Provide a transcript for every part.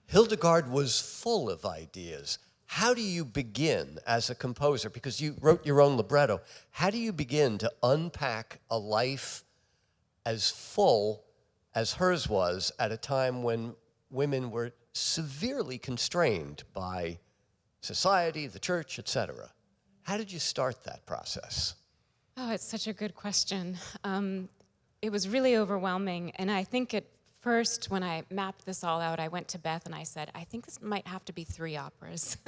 Hildegard was full of ideas. How do you begin as a composer? Because you wrote your own libretto. How do you begin to unpack a life as full as hers was at a time when women were severely constrained by society, the church, etc.? How did you start that process? Oh, it's such a good question. It was really overwhelming, and I think at first, when I mapped this all out, I went to Beth and I said, I think this might have to be 3 operas.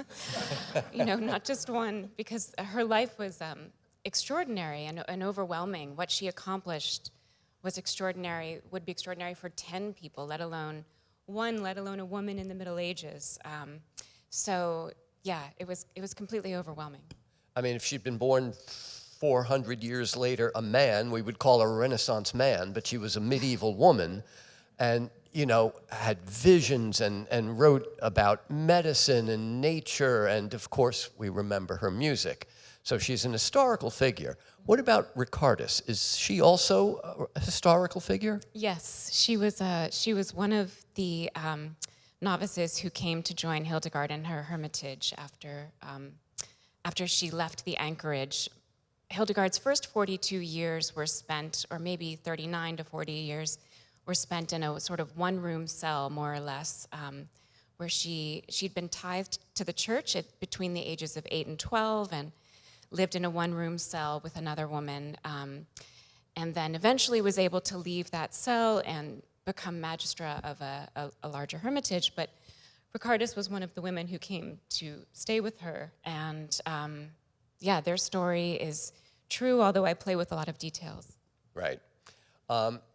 Not just one, because her life was extraordinary and overwhelming. What she accomplished was extraordinary, would be extraordinary for 10 people, let alone one, let alone a woman in the Middle Ages. So yeah, it was completely overwhelming. I mean, if she'd been born 400 years later, a man, we would call her a Renaissance man, but she was a medieval woman and, had visions and wrote about medicine and nature, and of course, we remember her music. So she's an historical figure. What about Richardson? Is she also a historical figure? Yes, she was one of the novices who came to join Hildegard in her hermitage after she left the anchorage. Hildegard's first 42 years were spent, or maybe 39 to 40 years, were spent in a sort of one-room cell, more or less, where she'd been tithed to the church between the ages of 8 and 12, and lived in a one-room cell with another woman, and then eventually was able to leave that cell and become magistra of a larger hermitage. But Richardson was one of the women who came to stay with her, and their story is true, although I play with a lot of details. Right.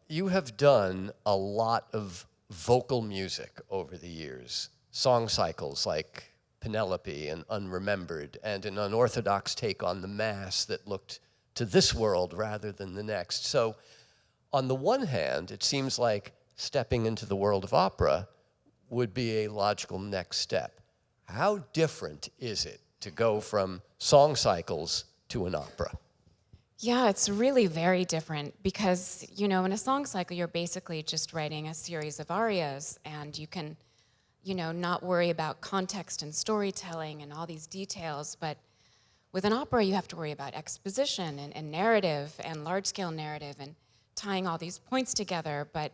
You have done a lot of vocal music over the years, song cycles like Penelope and Unremembered, and an unorthodox take on the Mass that looked to this world rather than the next. So on the one hand, it seems like stepping into the world of opera would be a logical next step. How different is it to go from song cycles to an opera? Yeah, it's really very different because, in a song cycle, you're basically just writing a series of arias, and you can, not worry about context and storytelling and all these details. But with an opera, you have to worry about exposition and narrative and large-scale narrative and tying all these points together, but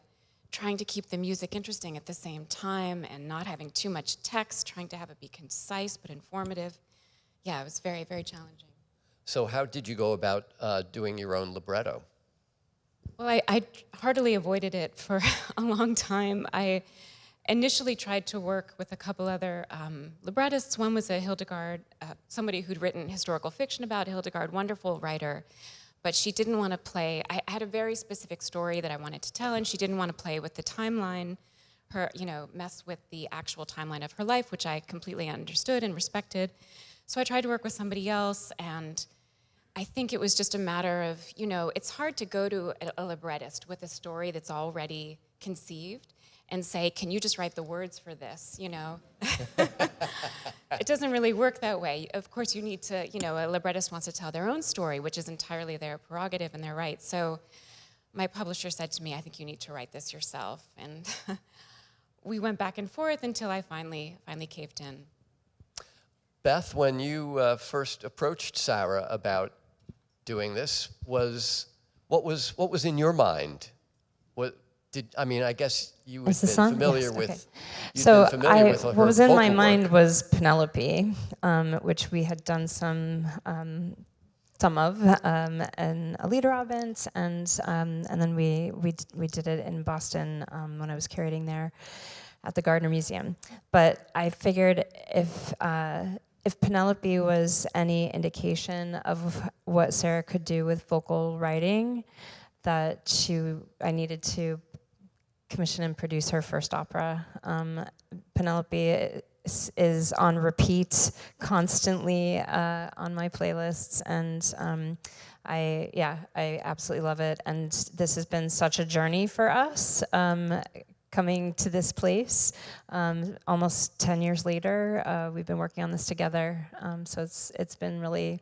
trying to keep the music interesting at the same time and not having too much text, trying to have it be concise but informative. Yeah, it was very, very challenging. So how did you go about doing your own libretto? Well, I heartily avoided it for a long time. I initially tried to work with a couple other librettists. One was a Hildegard, somebody who'd written historical fiction about Hildegard, wonderful writer, but she didn't want to play. I had a very specific story that I wanted to tell, and she didn't want to play with the timeline, mess with the actual timeline of her life, which I completely understood and respected. So I tried to work with somebody else, and I think it was just a matter of, it's hard to go to a librettist with a story that's already conceived and say, can you just write the words for this, It doesn't really work that way. Of course, you need to, a librettist wants to tell their own story, which is entirely their prerogative and their right. So my publisher said to me, I think you need to write this yourself. And we went back and forth until I finally caved in. Beth, when you first approached Sarah about doing this, what was in your mind? I guess you had been familiar with. Okay. You'd So been familiar with her what was in my vocal mind work. was Penelope, which we had done some of, and a Liederabend, and then we did it in Boston when I was curating there at the Gardner Museum. But I figured if Penelope was any indication of what Sarah could do with vocal writing, that I needed to commission and produce her first opera. Penelope is on repeat constantly on my playlists, and I absolutely love it. And this has been such a journey for us. Coming to this place, almost 10 years later, we've been working on this together. So it's been really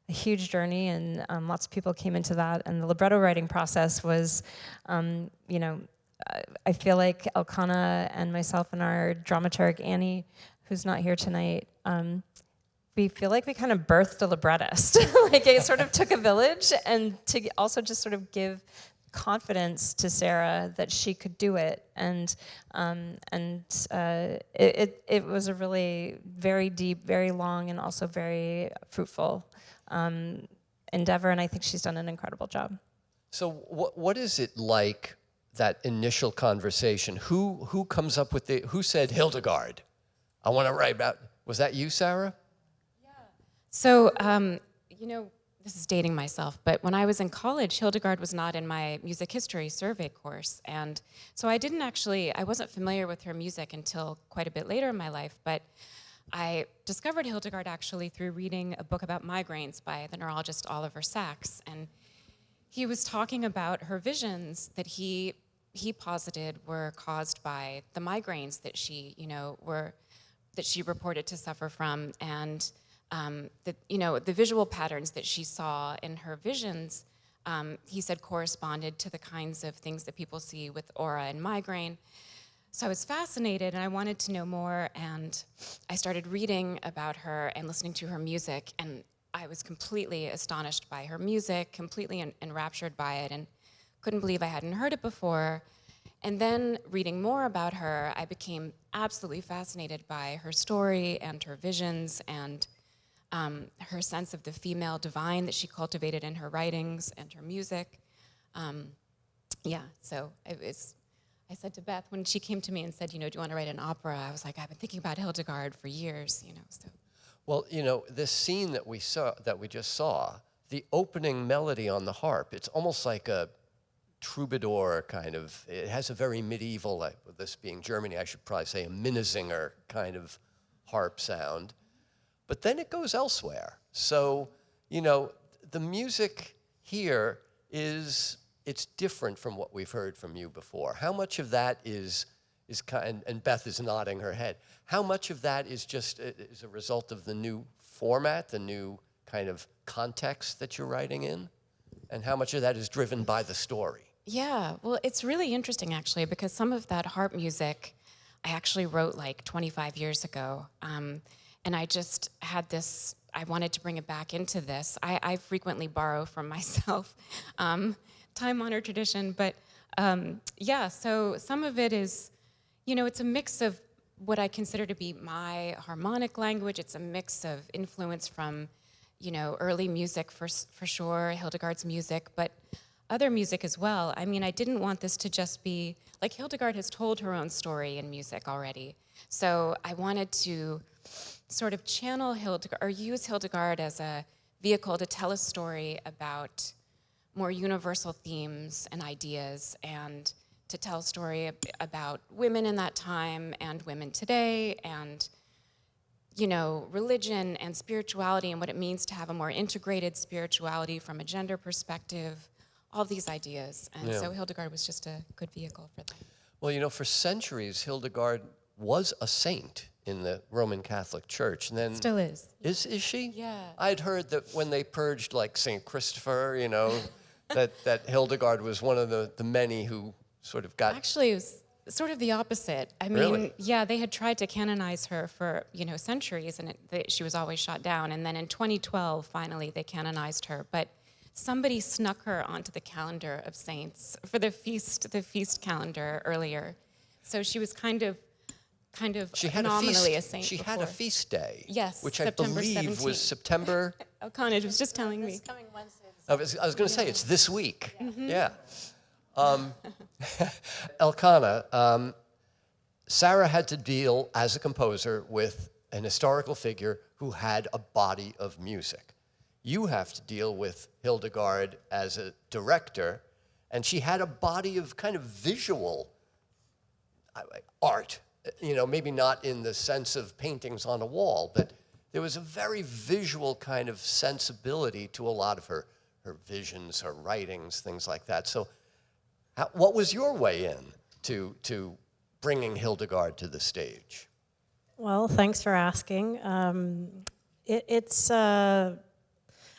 a huge journey, and lots of people came into that. And the libretto writing process was, I feel like Elkhanah and myself and our dramaturg Annie, who's not here tonight, we feel like we kind of birthed a librettist. Like it sort of took a village, and to also just sort of give confidence to Sarah that she could do it, and it was a really very deep, very long, and also very fruitful endeavor, and I think she's done an incredible job. So what is it like, that initial conversation? Who comes up with who said, Hildegard, I want to write about, was that you, Sarah? So, this is dating myself, but when I was in college, Hildegard was not in my music history survey course. And so I wasn't familiar with her music until quite a bit later in my life, but I discovered Hildegard actually through reading a book about migraines by the neurologist Oliver Sacks. And he was talking about her visions that he posited were caused by the migraines that she reported to suffer from, and the visual patterns that she saw in her visions, he said corresponded to the kinds of things that people see with aura and migraine. So I was fascinated, and I wanted to know more, and I started reading about her and listening to her music, and I was completely astonished by her music, completely enraptured by it, and couldn't believe I hadn't heard it before. And then reading more about her, I became absolutely fascinated by her story and her visions, and her sense of the female divine that she cultivated in her writings and her music. So I said to Beth, when she came to me and said, do you want to write an opera? I was like, I've been thinking about Hildegard for years, so. Well, this scene that we just saw, the opening melody on the harp, it's almost like a troubadour kind of, it has a very medieval, like this being Germany, I should probably say a Minnesänger kind of harp sound. But then it goes elsewhere. So, the music here it's different from what we've heard from you before. How much of that is kind, and Beth is nodding her head, how much of that is just is a result of the new format, the new kind of context that you're writing in? And how much of that is driven by the story? Yeah, well, it's really interesting, actually, because some of that harp music I actually wrote like 25 years ago. And I just had this, I wanted to bring it back into this. I frequently borrow from myself, time-honored tradition, but so some of it is, it's a mix of what I consider to be my harmonic language. It's a mix of influence from, early music for sure, Hildegard's music, but other music as well. I mean, I didn't want this to just be, like Hildegard has told her own story in music already. So I wanted to sort of channel Hildegard, or use Hildegard as a vehicle to tell a story about more universal themes and ideas, and to tell a story about women in that time and women today, and religion and spirituality and what it means to have a more integrated spirituality from a gender perspective, all these ideas. And so Hildegard was just a good vehicle for that. Well, for centuries, Hildegard was a saint in the Roman Catholic Church, and then Still is. Is she? Yeah. I'd heard that when they purged like Saint Christopher, that Hildegard was one of the many who sort of got. Actually, it was sort of the opposite. I mean, Really? Yeah, they had tried to canonize her for centuries, and she was always shot down. And then in 2012, finally, they canonized her. But somebody snuck her onto the calendar of saints for the feast calendar earlier. So she was kind of She had nominally a saint. She had a feast day. Yes, which September I believe 17th. was September. Elkhanah was just telling me. This coming Wednesday. I was going to say it's this week. Yeah. Elkhanah, Sarah had to deal as a composer with an historical figure who had a body of music. You have to deal with Hildegard as a director, and she had a body of kind of visual art. Maybe not in the sense of paintings on a wall, but there was a very visual kind of sensibility to a lot of her visions, her writings, things like that. So what was your way in to bringing Hildegard to the stage? Well, thanks for asking.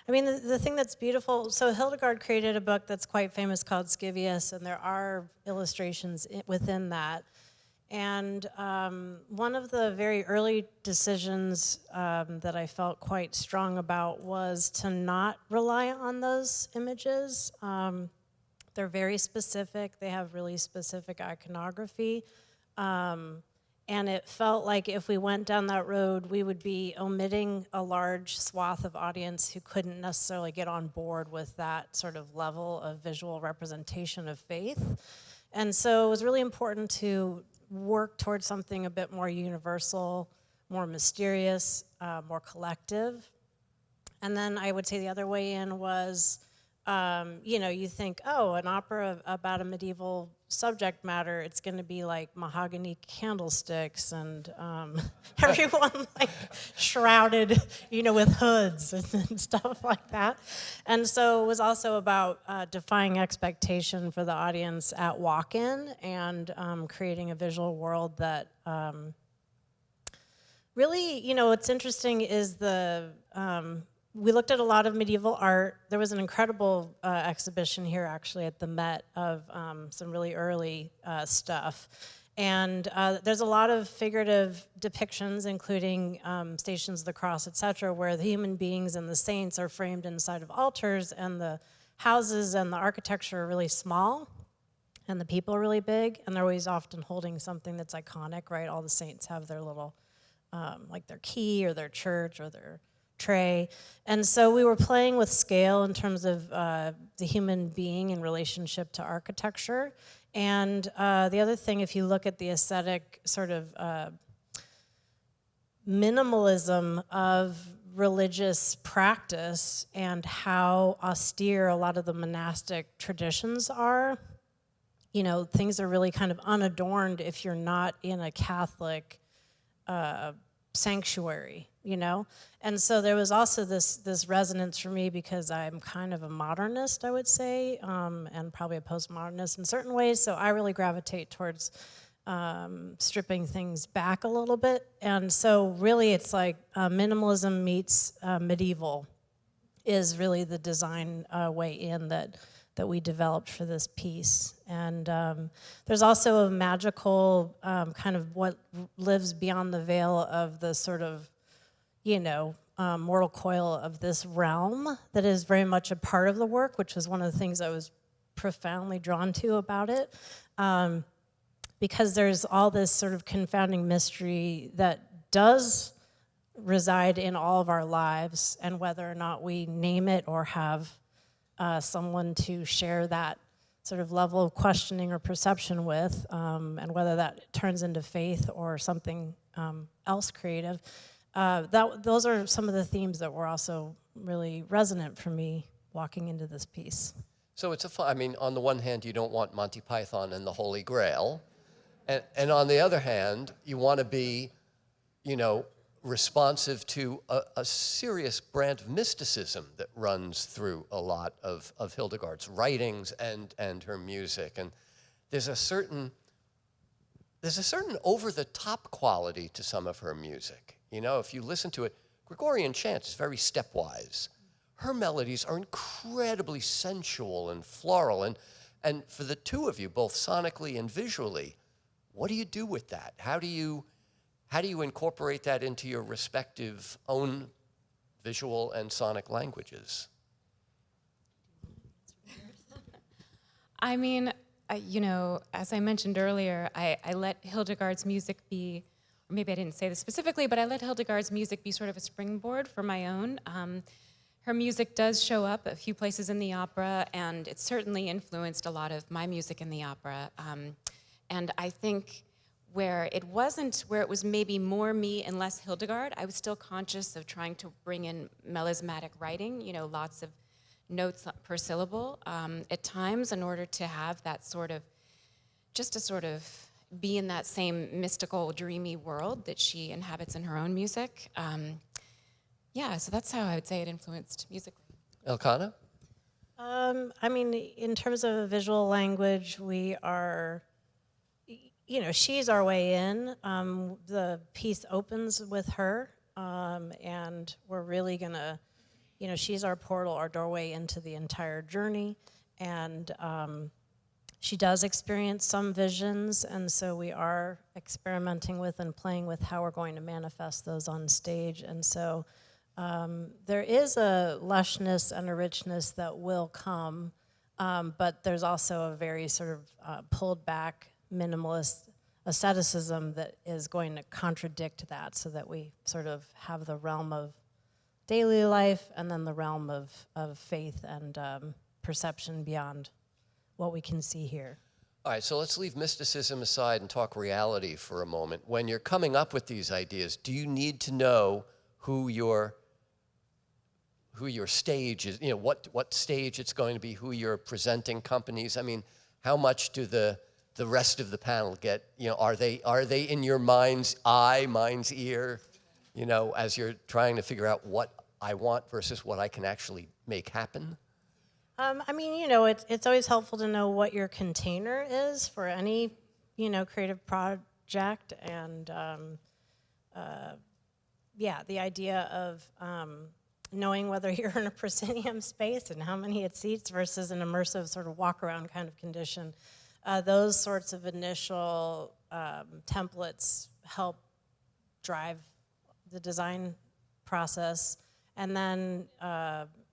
I mean, the thing that's beautiful, so Hildegard created a book that's quite famous called Scivias, and there are illustrations within that. And one of the very early decisions that I felt quite strong about was to not rely on those images. They're very specific. They have really specific iconography. And it felt like if we went down that road, we would be omitting a large swath of audience who couldn't necessarily get on board with that sort of level of visual representation of faith. And so it was really important to work towards something a bit more universal, more mysterious, more collective. And then I would say the other way in was, you think, oh, an opera about a medieval subject matter, it's going to be like mahogany candlesticks and everyone like shrouded, with hoods and stuff like that. And so it was also about defying expectation for the audience at walk-in and creating a visual world that really, what's interesting is we looked at a lot of medieval art. There was an incredible exhibition here, actually, at the Met of some really early stuff. And there's a lot of figurative depictions, including Stations of the Cross, et cetera, where the human beings and the saints are framed inside of altars, and the houses and the architecture are really small, and the people are really big, and they're always often holding something that's iconic, right? All the saints have their little, like their key or their church or their tray. And so we were playing with scale in terms of the human being in relationship to architecture. And the other thing, if you look at the aesthetic sort of minimalism of religious practice and how austere a lot of the monastic traditions are, things are really kind of unadorned if you're not in a Catholic sanctuary, And so there was also this resonance for me because I'm kind of a modernist, I would say, and probably a postmodernist in certain ways. So I really gravitate towards stripping things back a little bit. And so really it's like minimalism meets medieval is really the design way in that we developed for this piece. And there's also a magical kind of what lives beyond the veil of the sort of, mortal coil of this realm that is very much a part of the work, which was one of the things I was profoundly drawn to about it. Because there's all this sort of confounding mystery that does reside in all of our lives, and whether or not we name it or have someone to share that sort of level of questioning or perception with, and whether that turns into faith or something else creative. Those are some of the themes that were also really resonant for me walking into this piece. So it's on the one hand, you don't want Monty Python and the Holy Grail, and on the other hand, you want to be, responsive to a serious brand of mysticism that runs through a lot of Hildegard's writings and her music. And there's a certain over-the-top quality to some of her music. If you listen to it, Gregorian chant is very stepwise. Her melodies are incredibly sensual and floral. And for the two of you, both sonically and visually, what do you do with that? How do you incorporate that into your respective own visual and sonic languages? As I mentioned earlier, I let Hildegard's music be, or maybe I didn't say this specifically, but I let Hildegard's music be sort of a springboard for my own. Her music does show up a few places in the opera, and it certainly influenced a lot of my music in the opera. And I think where it was maybe more me and less Hildegard, I was still conscious of trying to bring in melismatic writing, lots of notes per syllable at times in order to have that just to sort of be in that same mystical, dreamy world that she inhabits in her own music. So that's how I would say it influenced musically. Elkhanah? In terms of a visual language, we are, she's our way in. The piece opens with her, and we're really gonna she's our portal, our doorway into the entire journey. And she does experience some visions, and so we are experimenting with and playing with how we're going to manifest those on stage. And so there is a lushness and a richness that will come, but there's also a very sort of pulled back minimalist asceticism that is going to contradict that, so that we sort of have the realm of daily life and then the realm of faith and perception beyond what we can see here. All right, so let's leave mysticism aside and talk reality for a moment. When you're coming up with these ideas, do you need to know who your stage is, what stage it's going to be, who you're presenting companies? I mean, how much do the rest of the panel get, are they in your mind's eye, mind's ear, as you're trying to figure out what I want versus what I can actually make happen? It's always helpful to know what your container is for any, creative project. And the idea of knowing whether you're in a proscenium space and how many it seats versus an immersive sort of walk-around kind of condition. Those sorts of initial templates help drive the design process. And then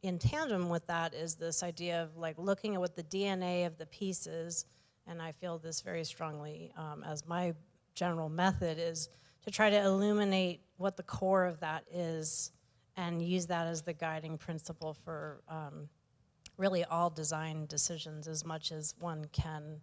in tandem with that is this idea of like looking at what the DNA of the piece is, and I feel this very strongly as my general method is to try to illuminate what the core of that is and use that as the guiding principle for really all design decisions as much as one can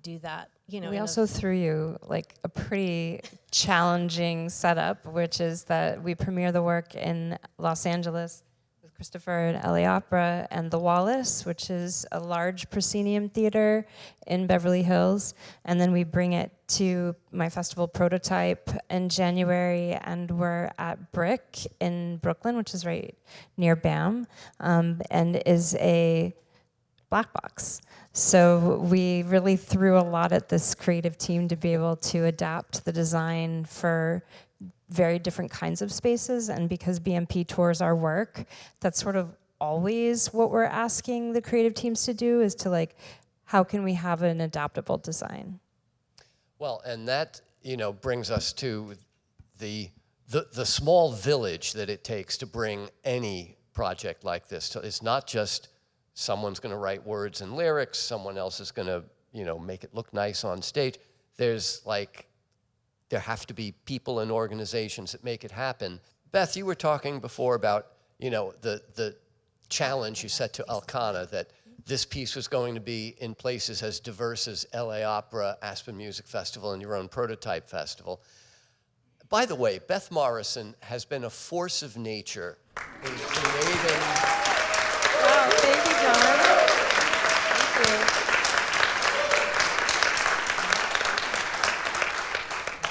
do that. We also threw you like a pretty challenging setup, which is that we premiere the work in Los Angeles with Christopher and LA Opera and the Wallace, which is a large proscenium theater in Beverly Hills, and then we bring it to my festival Prototype in January, and we're at Brick in Brooklyn, which is right near BAM, and is a black box. So we really threw a lot at this creative team to be able to adapt the design for very different kinds of spaces. And because BMP tours our work, that's sort of always what we're asking the creative teams to do, is to like, how can we have an adaptable design? Well, and that, brings us to the small village that it takes to bring any project like this. It's not just someone's going to write words and lyrics, someone else is going to, make it look nice on stage. There have to be people and organizations that make it happen. Beth, you were talking before about, the challenge you set to Elkhanah, that this piece was going to be in places as diverse as LA Opera, Aspen Music Festival, and your own Prototype Festival. By the way, Beth Morrison has been a force of nature in creating... Wow, thank you, John. Thank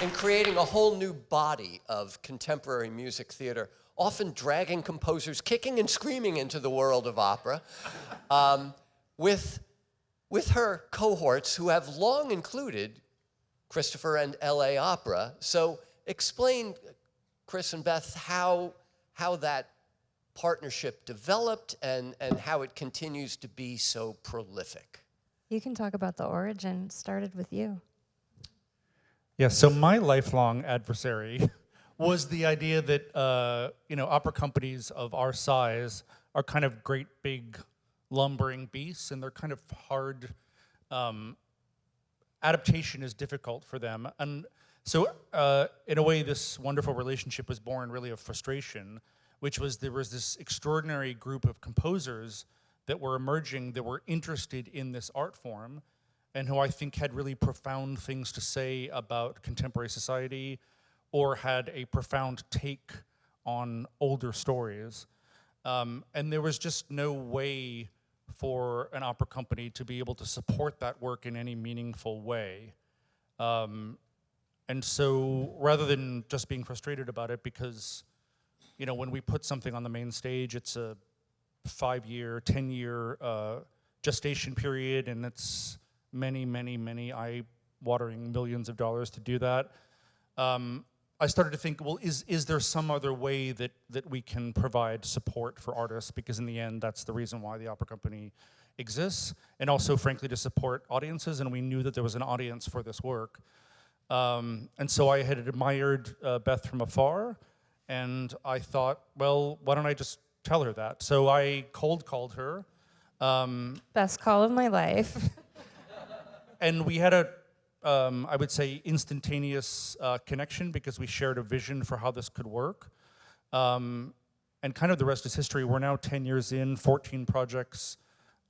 you. In creating a whole new body of contemporary music theater, often dragging composers kicking and screaming into the world of opera, with her cohorts who have long included Christopher and LA Opera. So explain, Chris and Beth, how that partnership developed and how it continues to be so prolific. You can talk about the origin. Started with you. Yeah, so my lifelong adversary was the idea that opera companies of our size are kind of great big lumbering beasts, and they're kind of hard. Adaptation is difficult for them, and so in a way, this wonderful relationship was born really of frustration, which was there was this extraordinary group of composers that were emerging that were interested in this art form, and who I think had really profound things to say about contemporary society, or had a profound take on older stories. And there was just no way for an opera company to be able to support that work in any meaningful way. And so rather than just being frustrated about it, because when we put something on the main stage, it's a 5-year, 10-year gestation period, and it's many, many, many eye-watering millions of dollars to do that. I started to think, well, is there some other way that we can provide support for artists? Because in the end, that's the reason why the opera company exists, and also, frankly, to support audiences. And we knew that there was an audience for this work. And so I had admired Beth from afar, and I thought, well, why don't I just tell her that? So I cold called her. Best call of my life. And we had a, I would say, instantaneous connection, because we shared a vision for how this could work. And kind of the rest is history. We're now 10 years in, 14 projects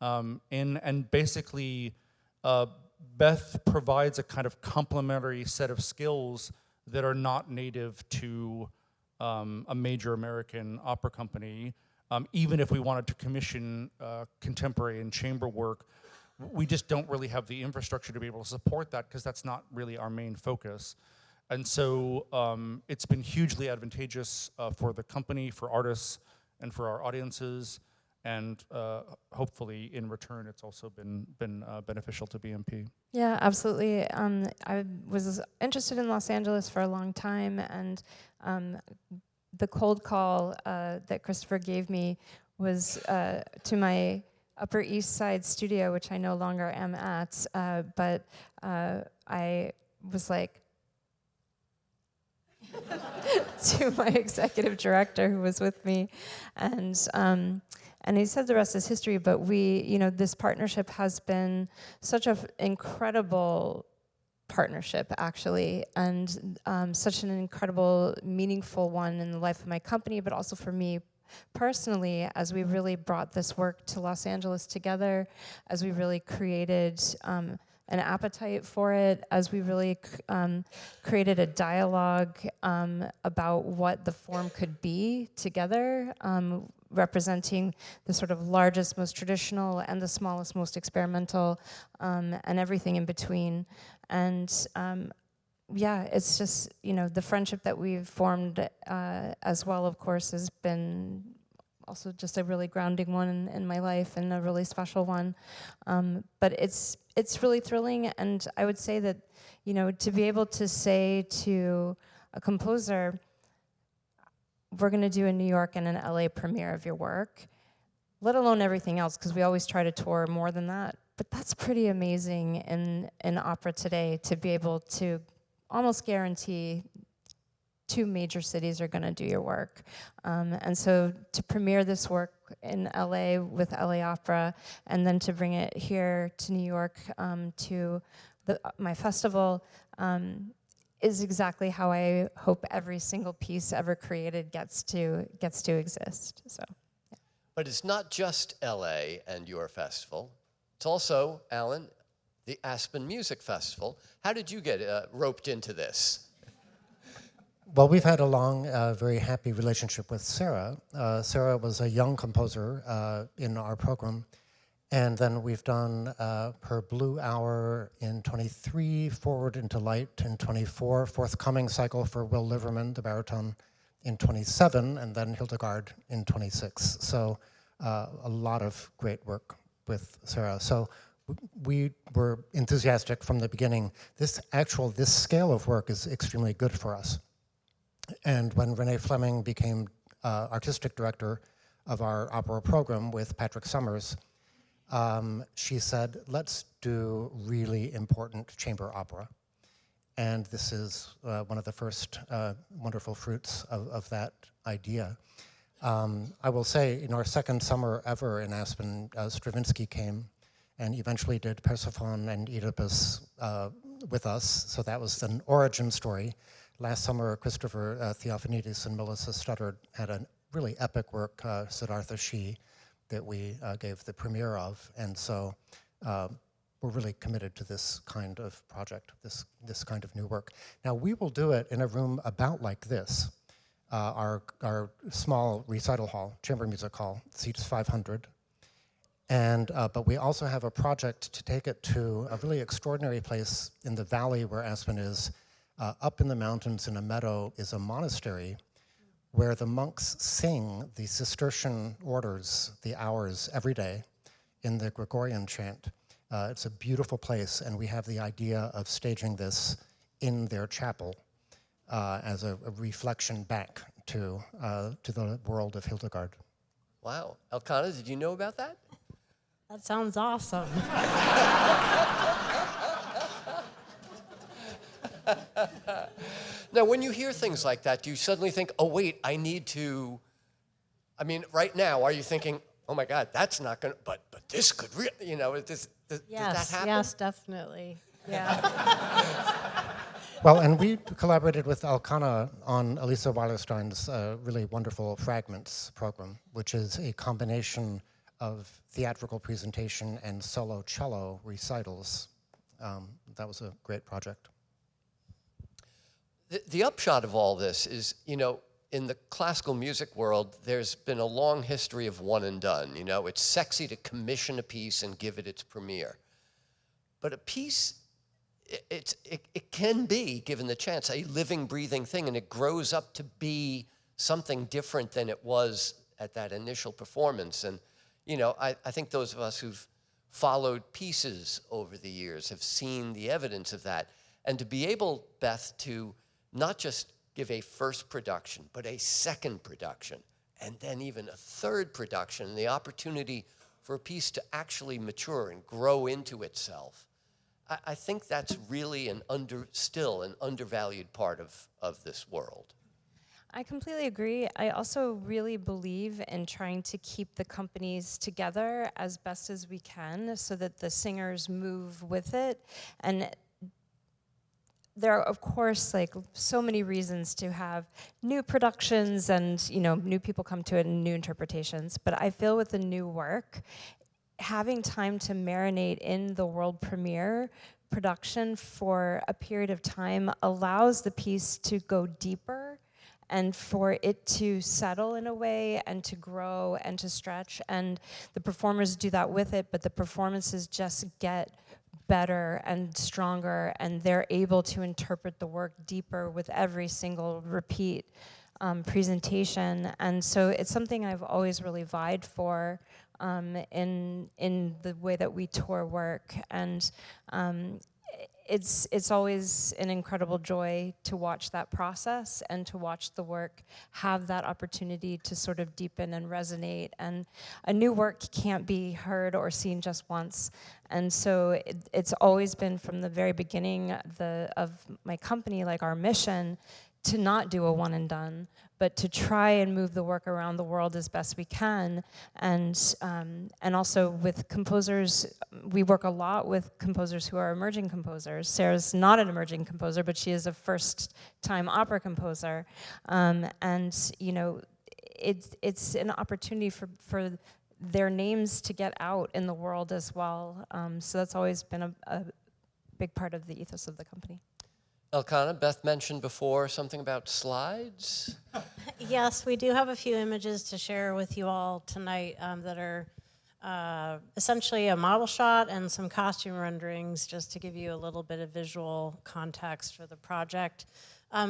in, and basically Beth provides a kind of complementary set of skills that are not native to a major American opera company. Even if we wanted to commission contemporary and chamber work, we just don't really have the infrastructure to be able to support that, because that's not really our main focus. And so it's been hugely advantageous for the company, for artists, and for our audiences. And hopefully, in return, it's also been beneficial to BMP. Yeah, absolutely. I was interested in Los Angeles for a long time, and the cold call that Christopher gave me was to my Upper East Side studio, which I no longer am at, but I was like, to my executive director who was with me, and he said the rest is history. But this partnership has been such an incredible partnership, actually, and such an incredible, meaningful one in the life of my company, but also for me personally, as we really brought this work to Los Angeles together, as we really created an appetite for it, as we really created a dialogue about what the form could be together, representing the sort of largest, most traditional, and the smallest, most experimental, and everything in between. And yeah, it's just, the friendship that we've formed as well, of course, has been also just a really grounding one in my life, and a really special one. But it's really thrilling, and I would say that, to be able to say to a composer, we're going to do a New York and an LA premiere of your work, let alone everything else, because we always try to tour more than that. But that's pretty amazing in opera today, to be able to almost guarantee 2 major cities are going to do your work. And so to premiere this work in LA with LA Opera, and then to bring it here to New York to my festival, is exactly how I hope every single piece ever created gets to exist. So. Yeah. But it's not just LA and your festival. It's also, Alan, the Aspen Music Festival. How did you get roped into this? Well, we've had a long, very happy relationship with Sarah. Sarah was a young composer in our program, and then we've done her Blue Hour in 23, Forward into Light in 24, forthcoming cycle for Will Liverman, the baritone, in 27, and then Hildegard in 26. So a lot of great work with Sarah. So we were enthusiastic from the beginning. This scale of work is extremely good for us. And when Renee Fleming became artistic director of our opera program with Patrick Summers, she said, let's do really important chamber opera. And this is one of the first wonderful fruits of that idea. I will say, in our second summer ever in Aspen, Stravinsky came and eventually did Persephone and Oedipus with us, so that was an origin story. Last summer, Christopher Theophanidis and Melissa Studdard had a really epic work, Siddhartha She, that we gave the premiere of, and so we're really committed to this kind of project, this kind of new work. Now, we will do it in a room about like this, our small recital hall, chamber music hall, seats 500. And, but we also have a project to take it to a really extraordinary place in the valley where Aspen is. Up in the mountains in a meadow is a monastery where the monks sing the Cistercian orders, the hours, every day in the Gregorian chant. It's a beautiful place, and we have the idea of staging this in their chapel. as a reflection back to the world of Hildegard. Wow. Elkhanah, did you know about that? That sounds awesome. Now, when you hear things like that, do you suddenly think, oh, wait, I need to, I mean, right now, are you thinking, oh my God, that's not going to, but this could really, you know, does that happen? Yes, definitely. Yeah. Well, and we collaborated with Elkhanah on Elisa Weilerstein's really wonderful Fragments program, which is a combination of theatrical presentation and solo cello recitals. That was a great project. The upshot of all this is, you know, in the classical music world, there's been a long history of one and done. You know, it's sexy to commission a piece and give it its premiere. But a piece, it can be, given the chance, a living, breathing thing, and it grows up to be something different than it was at that initial performance. And, you know, I think those of us who've followed pieces over the years have seen the evidence of that. And to be able, Beth, to not just give a first production, but a second production, and then even a third production, and the opportunity for a piece to actually mature and grow into itself. I think that's really still an undervalued part of this world. I completely agree. I also really believe in trying to keep the companies together as best as we can so that the singers move with it. And there are, of course, like so many reasons to have new productions and, you know, new people come to it and new interpretations. But I feel with the new work, having time to marinate in the world premiere production for a period of time allows the piece to go deeper and for it to settle in a way and to grow and to stretch. And the performers do that with it, but the performances just get better and stronger, and they're able to interpret the work deeper with every single repeat presentation. And so it's something I've always really vied for in the way that we tour work. And it's always an incredible joy to watch that process and to watch the work have that opportunity to sort of deepen and resonate. And a new work can't be heard or seen just once. And so it's always been from the very beginning of my company, like our mission, to not do a one and done, but to try and move the work around the world as best we can. And also with composers, we work a lot with composers who are emerging composers. Sarah's not an emerging composer, but she is a first-time opera composer. And you know, it's an opportunity for their names to get out in the world as well. So that's always been a big part of the ethos of the company. Elkhanah, Beth mentioned before something about slides. Yes, we do have a few images to share with you all tonight that are essentially a model shot and some costume renderings, just to give you a little bit of visual context for the project.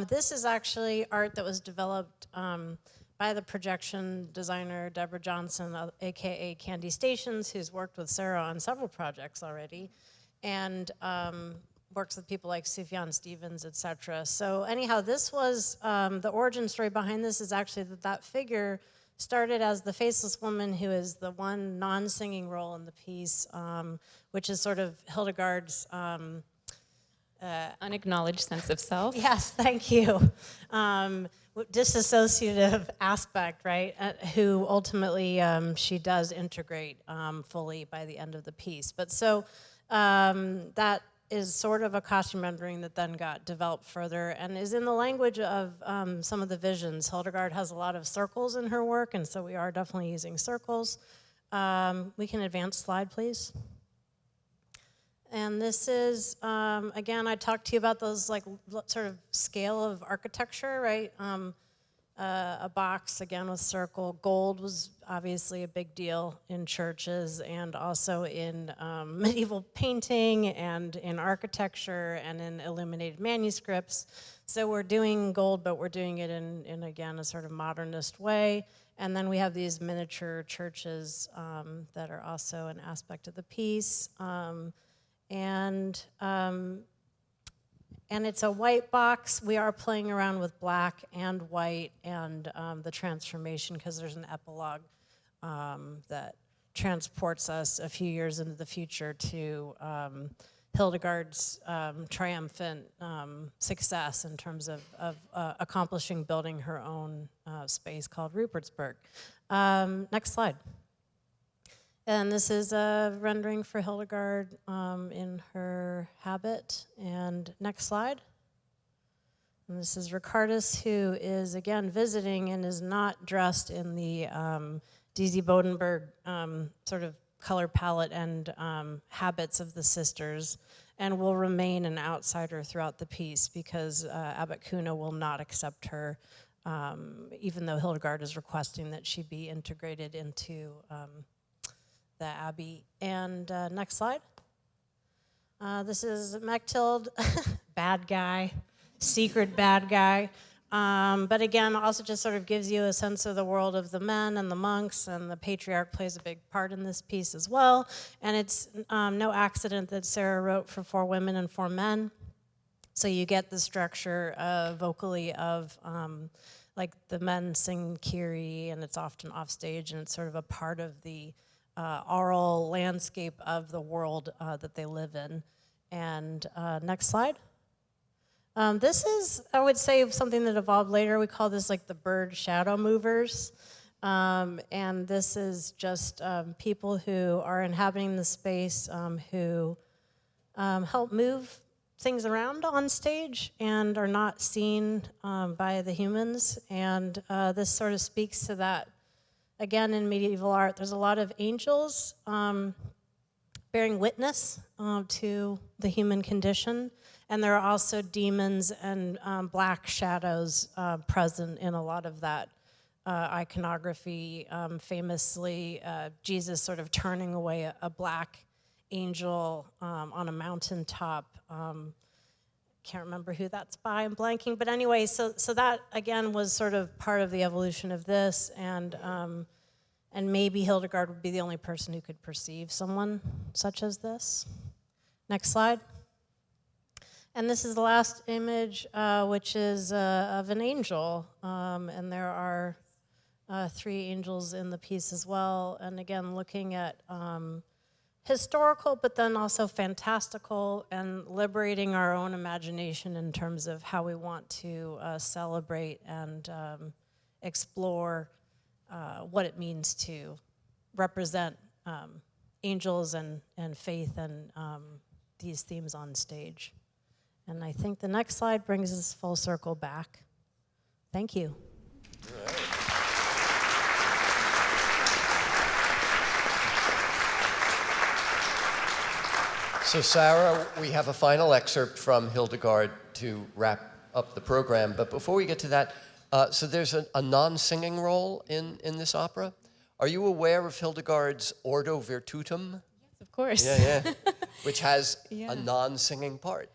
This is actually art that was developed by the projection designer Deborah Johnson, aka Candy Stations, who's worked with Sarah on several projects already, and works with people like Sufjan Stevens, etc. So anyhow, this was, the origin story behind this is actually that figure started as the faceless woman who is the one non-singing role in the piece, which is sort of Hildegard's Unacknowledged sense of self. yes, thank you. Disassociative aspect, right? Who ultimately she does integrate fully by the end of the piece. But so that is sort of a costume rendering that then got developed further and is in the language of some of the visions. Hildegard has a lot of circles in her work, and so we are definitely using circles. We can advance slide, please. And this is, again, I talked to you about those like sort of scale of architecture, right? A box, again, with circle. Gold was obviously a big deal in churches and also in medieval painting and in architecture and in illuminated manuscripts. So we're doing gold, but we're doing it in again, a sort of modernist way. And then we have these miniature churches that are also an aspect of the piece. And it's a white box. We are playing around with black and white and the transformation, because there's an epilogue that transports us a few years into the future to Hildegard's triumphant success in terms of accomplishing building her own space called Rupertsberg. Next slide. And this is a rendering for Hildegard in her habit. And next slide. And this is Ricardus, who is, again, visiting and is not dressed in the D.Z. Bodenberg sort of color palette and habits of the sisters, and will remain an outsider throughout the piece because Abbot Kuna will not accept her, even though Hildegard is requesting that she be integrated into the abbey. And next slide. This is Mechthild, bad guy, secret bad guy. But again, also just sort of gives you a sense of the world of the men and the monks, and the patriarch plays a big part in this piece as well. And it's no accident that Sarah wrote for 4 women and 4 men. So you get the structure vocally of like the men sing Kyrie, and it's often off stage, and it's sort of a part of the oral landscape of the world that they live in. And next slide. This is, I would say, something that evolved later. We call this like the bird shadow movers. And this is just people who are inhabiting the space who help move things around on stage and are not seen by the humans. And this sort of speaks to that. Again, in medieval art, there's a lot of angels bearing witness to the human condition. And there are also demons and black shadows present in a lot of that iconography. Famously, Jesus sort of turning away a black angel on a mountaintop. Can't remember who that's by, I'm blanking. But anyway, so that, again, was sort of part of the evolution of this. And maybe Hildegard would be the only person who could perceive someone such as this. Next slide. And this is the last image, which is of an angel. And there are 3 angels in the piece as well. And again, looking at historical, but then also fantastical, and liberating our own imagination in terms of how we want to celebrate and explore what it means to represent angels and faith and these themes on stage. And I think the next slide brings us full circle back. Thank you. All right. So Sarah, we have a final excerpt from Hildegard to wrap up the program. But before we get to that, so there's a non-singing role in this opera. Are you aware of Hildegard's Ordo Virtutum? Yes, of course. Yeah. Which has Yeah. a non-singing part.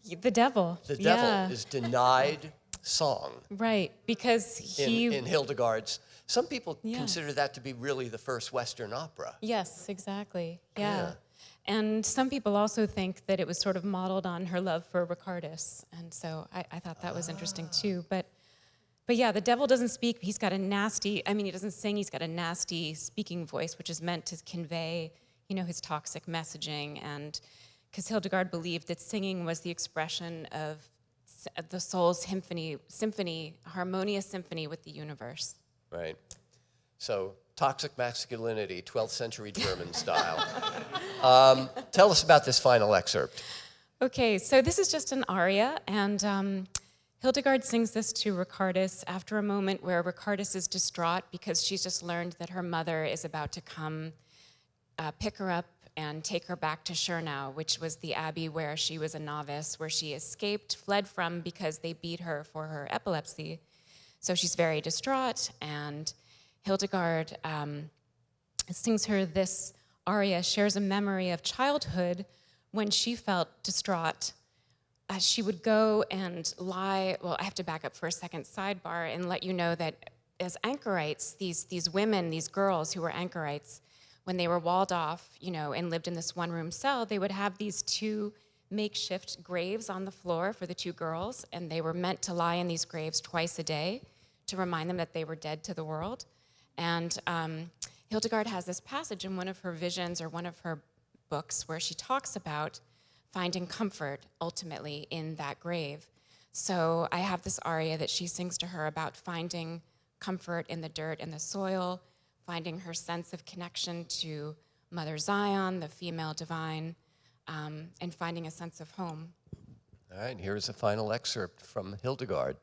The devil. The devil Yeah. is denied song Right, because he... in Hildegard's. Some people Yeah. consider that to be really the first Western opera. Yes, exactly. Yeah. Yeah. And some people also think that it was sort of modeled on her love for Ricardus. And so I thought that was interesting too. But yeah, the devil doesn't speak. He's got a nasty, he doesn't sing. He's got a nasty speaking voice, which is meant to convey, his toxic messaging. And because Hildegard believed that singing was the expression of the soul's symphony, harmonious symphony with the universe. Right. So toxic masculinity, 12th century German style. Tell us about this final excerpt. Okay, so this is just an aria, and Hildegard sings this to Ricardus after a moment where Ricardus is distraught because she's just learned that her mother is about to come pick her up and take her back to Schernau, which was the abbey where she was a novice, where she fled from because they beat her for her epilepsy. So she's very distraught, and Hildegard sings her this aria, shares a memory of childhood when she felt distraught. She would go and lie, I have to back up for a second, sidebar, and let you know that as anchorites, these women, these girls who were anchorites, when they were walled off, and lived in this one-room cell, they would have these 2 makeshift graves on the floor for the two girls, and they were meant to lie in these graves twice a day to remind them that they were dead to the world. And Hildegard has this passage in one of her visions or one of her books where she talks about finding comfort ultimately in that grave. So I have this aria that she sings to her about finding comfort in the dirt and the soil, finding her sense of connection to Mother Zion, the female divine, and finding a sense of home. All right, here's a final excerpt from Hildegard.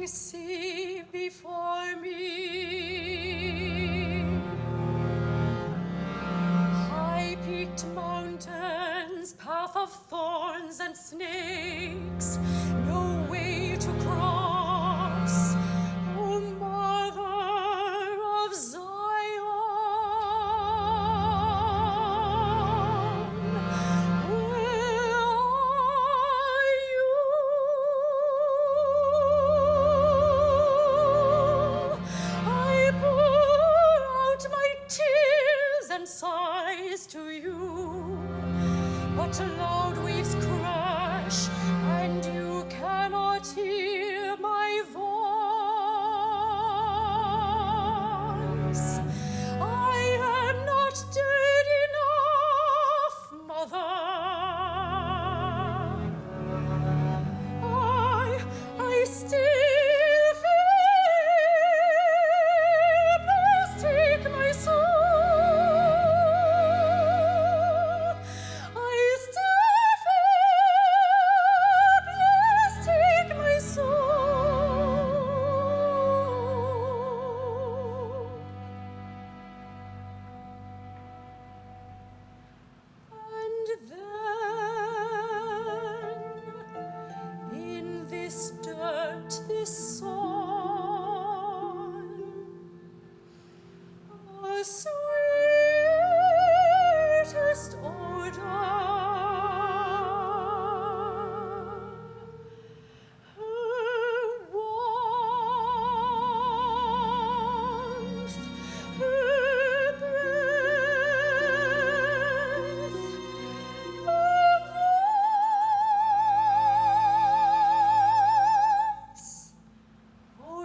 Sea before me, high-peaked mountains, path of thorns and snakes, no way to cross, O Mother of Zion, where are you? Sighs to you, but loud waves crash, and you cannot hear my voice. I am not dead enough, Mother. I still feel, please take my soul.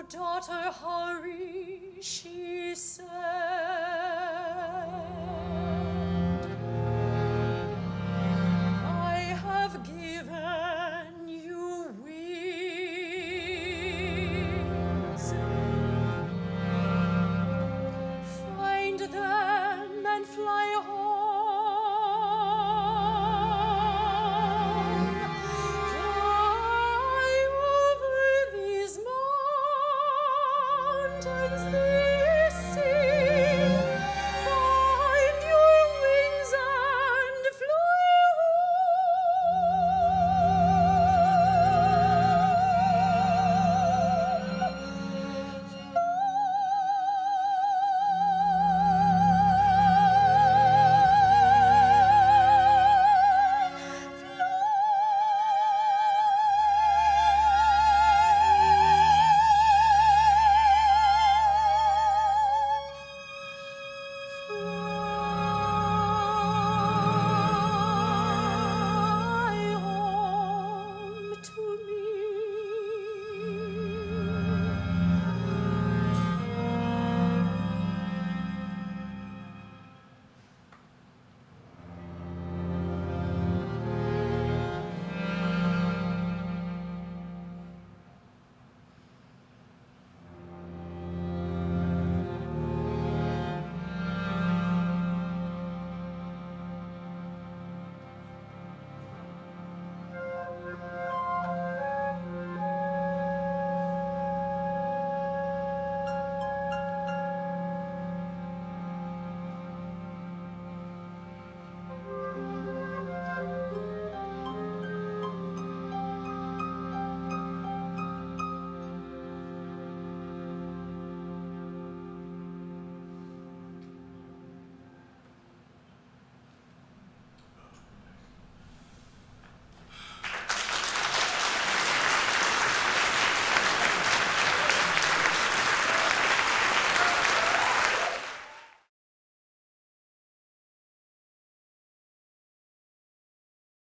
Daughter, hurry, she said.